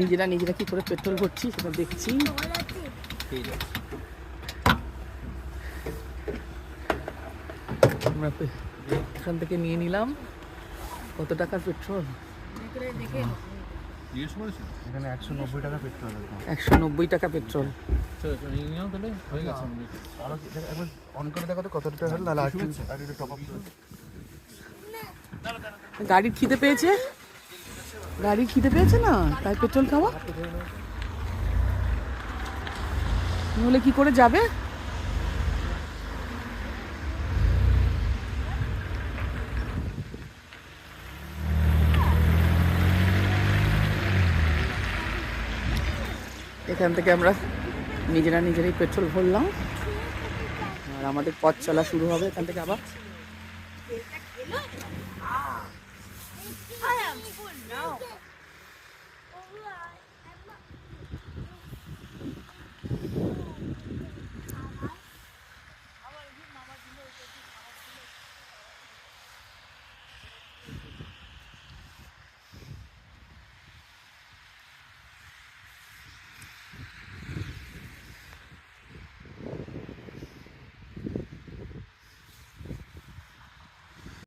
নিজেরা নিজেরা কি করে পেট্রোল ভরছি সেটা দেখছি। আমরা এখান থেকে নিয়ে নিলাম কত টাকার পেট্রোল। এখানে 190 টাকা পেট্রোল। 190 টাকা পেট্রোল। অন করে দেখো তো কত টাকা হলো, নাহলে আর একটু টপ আপ। গাড়ির খিদে পেয়েছে, গাড়ির খিদে পেয়েছে না, তাই পেট্রোল খাওয়া। নইলে কি করে যাবে? এখান থেকে আমরা নিজেরাই পেট্রোল ভরলাম আর আমাদের পথ চলা শুরু হবে এখান থেকে আবার।